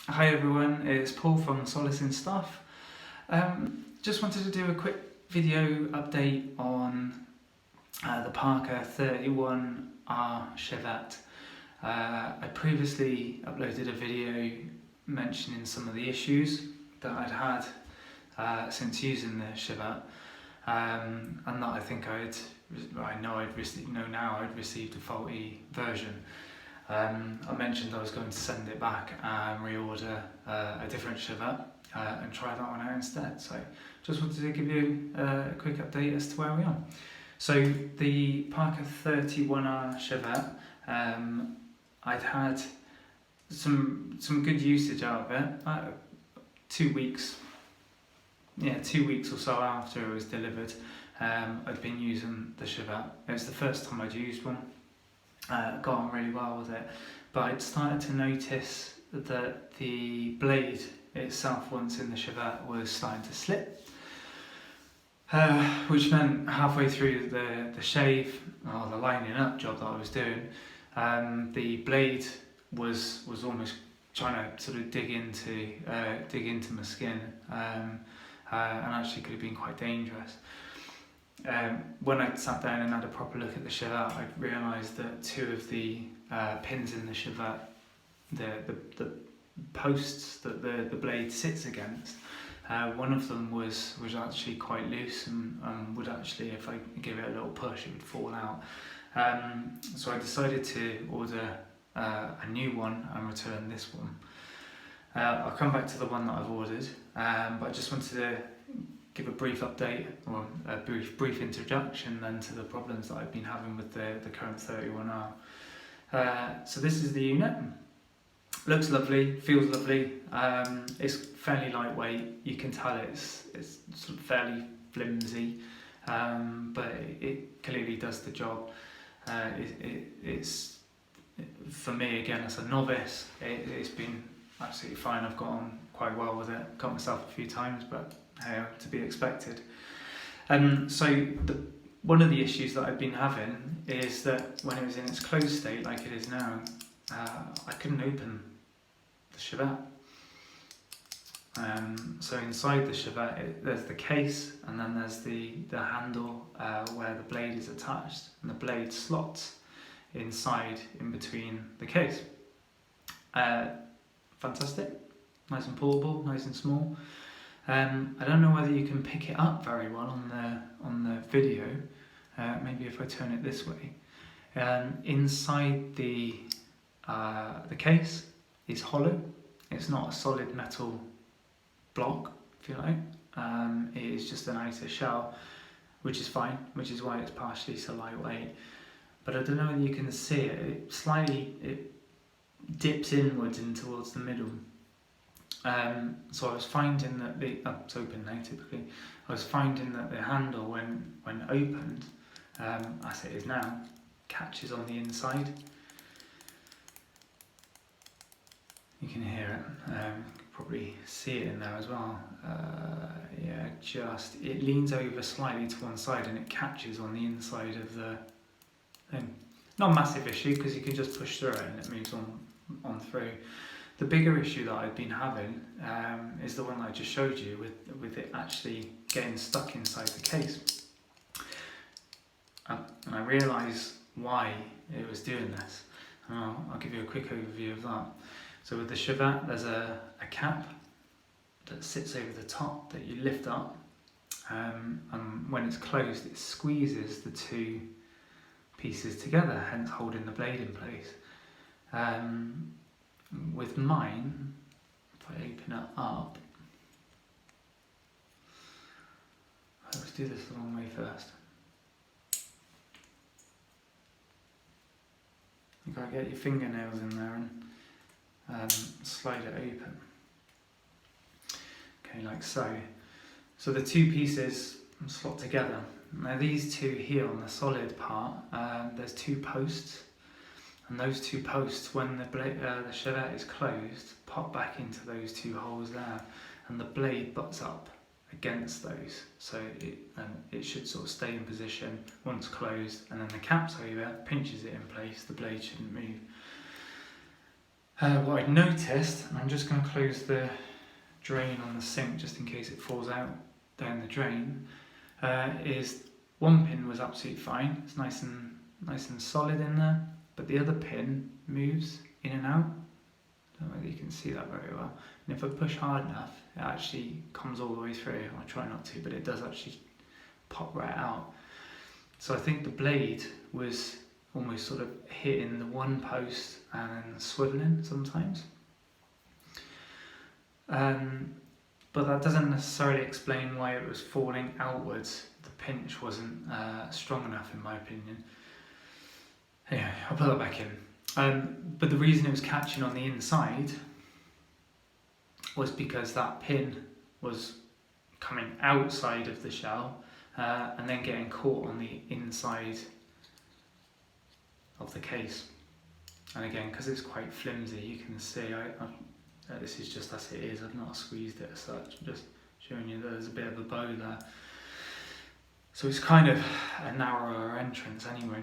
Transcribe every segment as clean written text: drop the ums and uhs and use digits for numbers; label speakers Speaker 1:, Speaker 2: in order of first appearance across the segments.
Speaker 1: Hi everyone, it's Paul from Solace in Stuff. Just wanted to do a quick video update on the Parker 31R Shavette. I previously uploaded a video mentioning some of the issues that I'd had since using the Shavette, and that I think I'd received a faulty version. I mentioned I was going to send it back and reorder a different Shavette and try that one out instead. So just wanted to give you a quick update as to where we are. So the Parker 31R Shavette, I'd had some good usage out of it. 2 weeks, 2 weeks or so after it was delivered, I'd been using the Shavette. It was the first time I'd used one. Got on really well with it, but I'd started to notice that the blade itself once in the Shavette was starting to slip, which meant halfway through the shave or the lining up job that I was doing, the blade was almost trying to sort of dig into my skin, and actually could have been quite dangerous. When I sat down and had a proper look at the Shavette, I realised that two of the pins in the Shavette, the posts that the blade sits against, one of them was actually quite loose and would actually, if I give it a little push, it would fall out. So I decided to order a new one and return this one. I'll come back to the one that I've ordered, but I just wanted to give a brief update or a brief introduction then to the problems that I've been having with the current 31R. So this is the unit. Looks lovely, feels lovely. It's fairly lightweight. You can tell it's sort of fairly flimsy, but it clearly does the job. It's for me, again, as a novice, it's been absolutely fine. I've got on quite well with it. Cut myself a few times, but to be expected. So one of the issues that I've been having is that when it was in its closed state, like it is now, I couldn't open the Shavette. So inside the Shavette, there's the case, and then there's the handle where the blade is attached, and the blade slots inside in between the case. Fantastic, nice and pullable, nice and small. I don't know whether you can pick it up very well on the video. Maybe if I turn it this way. Inside the case is hollow. It's not a solid metal block, if you like. It is just an outer shell, which is fine, which is why it's partially so lightweight. But I don't know whether you can see it. It dips inwards in towards the middle. So I was finding that it's open now typically. I was finding that the handle, when opened, as it is now, catches on the inside. You can hear it. You can probably see it in there as well. It leans over slightly to one side and it catches on the inside of the thing. Not a massive issue because you can just push through it and it moves on through. The bigger issue that I've been having is the one that I just showed you with it actually getting stuck inside the case. And I realised why it was doing this. I'll give you a quick overview of that. So with the Shavette, there's a cap that sits over the top that you lift up, and when it's closed it squeezes the two pieces together, hence holding the blade in place. With mine, if I open it up, let's do this the wrong way first. You've got to get your fingernails in there and slide it open. Okay, like so. So the two pieces slot together. Now these two here on the solid part, there's two posts. And those two posts, when the Shavette is closed, pop back into those two holes there, and the blade butts up against those, so it should sort of stay in position once closed, and then the cap's over, pinches it in place, the blade shouldn't move. What I noticed, and I'm just going to close the drain on the sink just in case it falls out down the drain, is one pin was absolutely fine. It's nice and solid in there, but the other pin moves in and out. I don't know whether you can see that very well. And if I push hard enough, it actually comes all the way through. I try not to, but it does actually pop right out. So I think the blade was almost sort of hitting the one post and then swiveling sometimes. But that doesn't necessarily explain why it was falling outwards. The pinch wasn't strong enough in my opinion. Anyway, I'll put that back in. But the reason it was catching on the inside was because that pin was coming outside of the shell and then getting caught on the inside of the case. And again, because it's quite flimsy, you can see this is just as it is. I've not squeezed it as such. I'm just showing you that there's a bit of a bow there. So it's kind of a narrower entrance anyway.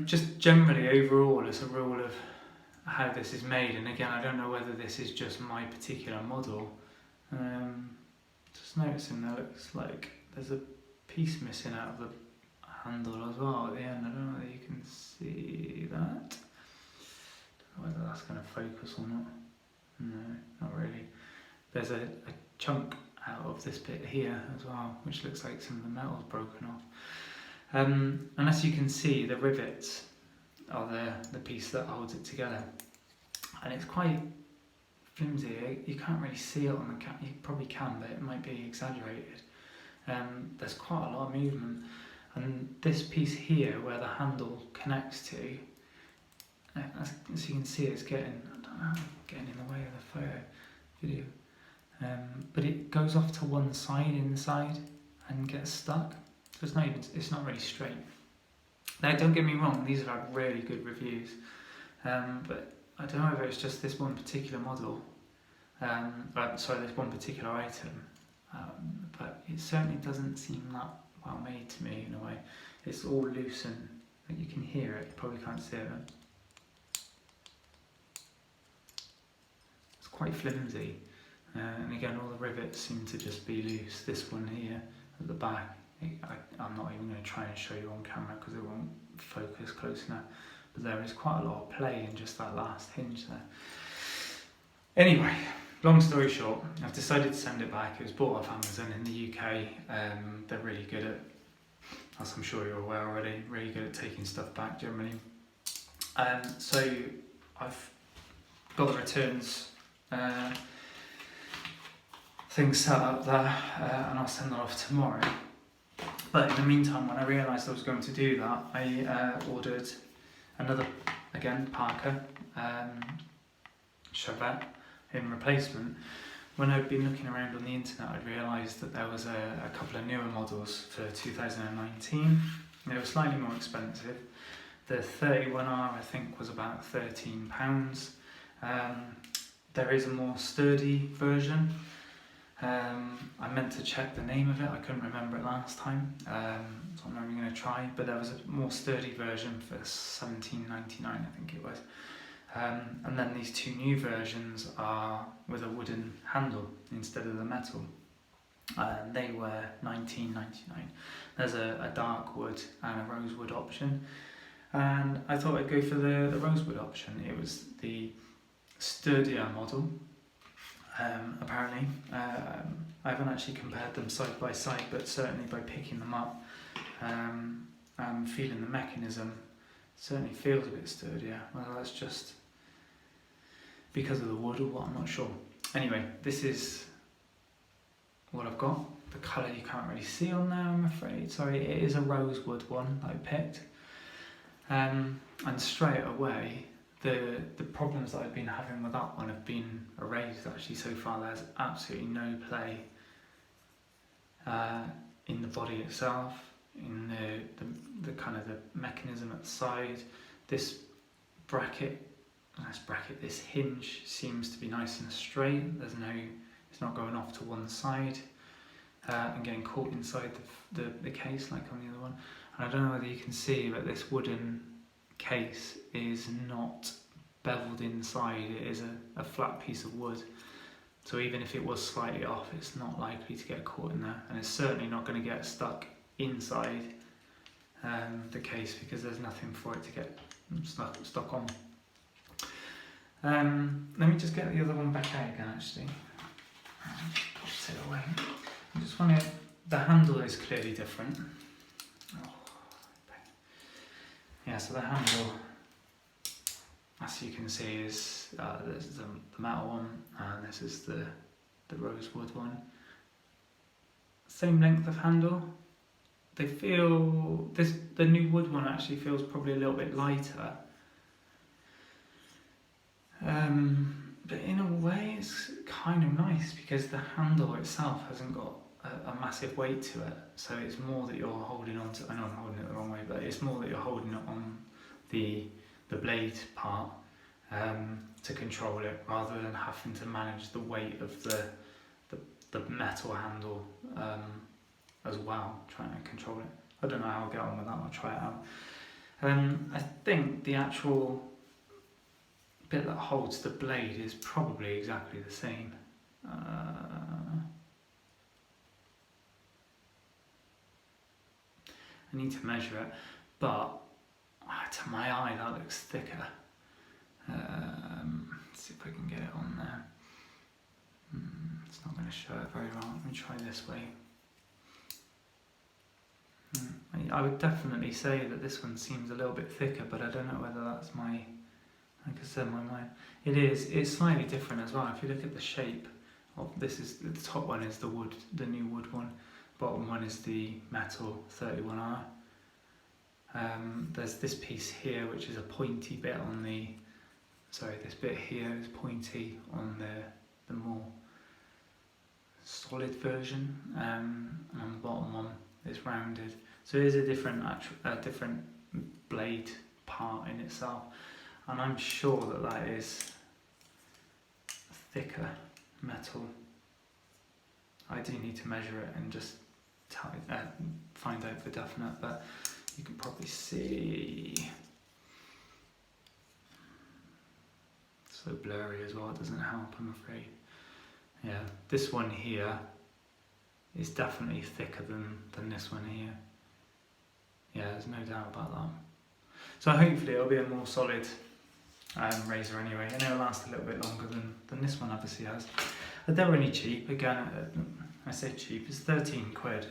Speaker 1: Just generally overall as a rule of how this is made, and again I don't know whether this is just my particular model, just noticing there looks like there's a piece missing out of the handle as well at the end. I don't know whether you can see that. Don't know whether that's going to focus or not. No, not really. There's a chunk out of this bit here as well, which looks like some of the metal's broken off. And as you can see, the rivets are the piece that holds it together, and it's quite flimsy. You can't really see it on the camera. You probably can, but it might be exaggerated. There's quite a lot of movement, and this piece here where the handle connects to, as you can see, it's getting in the way of the video, but it goes off to one side inside and gets stuck. So it's not really straight. Now don't get me wrong, these have had really good reviews, but I don't know if it's just this one particular model, this one particular item, but it certainly doesn't seem that well made to me in a way. It's all loose and you can hear it, you probably can't see it. It's quite flimsy, and again all the rivets seem to just be loose. This one here at the back, I'm not even going to try and show you on camera because it won't focus close enough, but there is quite a lot of play in just that last hinge there. Anyway, long story short, I've decided to send it back. It was bought off Amazon in the UK. They're really good at, as I'm sure you're aware already, really good at taking stuff back generally. So I've got the returns thing set up there, and I'll send that off tomorrow. But in the meantime, when I realised I was going to do that, I ordered another, again, Parker Shavette in replacement. When I'd been looking around on the internet, I'd realised that there was a couple of newer models for 2019. They were slightly more expensive. The 31R I think was about £13. There is a more sturdy version. I meant to check the name of it, I couldn't remember it last time, so I'm not even going to try, but there was a more sturdy version for $17.99 I think it was, and then these two new versions are with a wooden handle instead of the metal. They were $19.99. There's a dark wood and a rosewood option, and I thought I'd go for the rosewood option. It was the sturdier model. Apparently, I haven't actually compared them side by side, but certainly by picking them up and feeling the mechanism, certainly feels a bit sturdier. Well, that's just because of the wood or what, I'm not sure. Anyway, this is what I've got. The colour you can't really see on there, I'm afraid. Sorry, it is a rosewood one that I picked. And straight away, the problems that I've been having with that one have been erased actually so far. There's absolutely no play in the body itself, in the kind of the mechanism at the side. This this hinge seems to be nice and straight. It's not going off to one side and getting caught inside the case like on the other one. And I don't know whether you can see, but this wooden case is not beveled inside, it is a flat piece of wood. So even if it was slightly off, it's not likely to get caught in there, and it's certainly not going to get stuck inside the case, because there's nothing for it to get stuck on. Let me just get the other one back out again, actually. Put it away. I just want to, the handle is clearly different. Yeah, so the handle, as you can see, is this is the metal one, and this is the rosewood one. Same length of handle. They feel, the new wood one actually feels probably a little bit lighter. But in a way it's kind of nice, because the handle itself hasn't got a massive weight to it, so it's more that you're holding on to, I know I'm holding it the wrong way, but it's more that you're holding it on the blade part to control it, rather than having to manage the weight of the metal handle as well, trying to control it. I don't know how I'll get on with that, I'll try it out. I think the actual bit that holds the blade is probably exactly the same. I need to measure it, but to my eye that looks thicker. Let's see if I can get it on there. It's not going to show it very well. Let me try this way. I would definitely say that this one seems a little bit thicker, but I don't know whether that's my, like I said, my mind. It's slightly different as well. If you look at the shape of this, is the top one is the wood, the new wood one. Bottom one is the metal 31R. There's this piece here which is a pointy bit on the, sorry, this bit here is pointy on the more solid version, and on the bottom one is rounded. So it is a different blade part in itself, and I'm sure that is thicker metal. I do need to measure it and just find out for definite, but you can probably see. It's so blurry as well, it doesn't help, I'm afraid. Yeah, this one here is definitely thicker than this one here. Yeah, there's no doubt about that. So hopefully it'll be a more solid razor anyway, and it'll last a little bit longer than this one obviously has. But they're only cheap, again, I say cheap, it's 13 quid.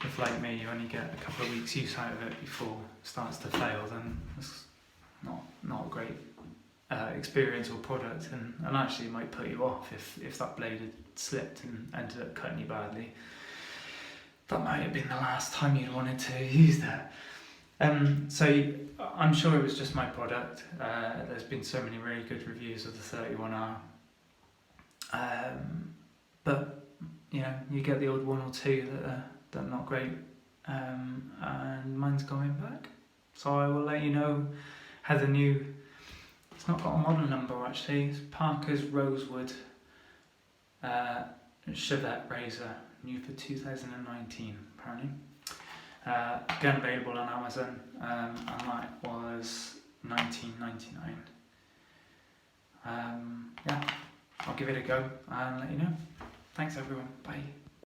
Speaker 1: If like me you only get a couple of weeks use out of it before it starts to fail, then it's not a great experience or product, and actually it might put you off if that blade had slipped and ended up cutting you badly. That might have been the last time you'd wanted to use that. So I'm sure it was just my product. There's been so many really good reviews of the 31R. But you know, you get the odd one or two that are not great, and mine's going back. So I will let you know how the new, it's not got a model number actually, it's Parker's Rosewood Shavette razor, new for 2019 apparently. Again available on Amazon, and that was $19.99. Yeah, I'll give it a go and let you know. Thanks everyone, bye.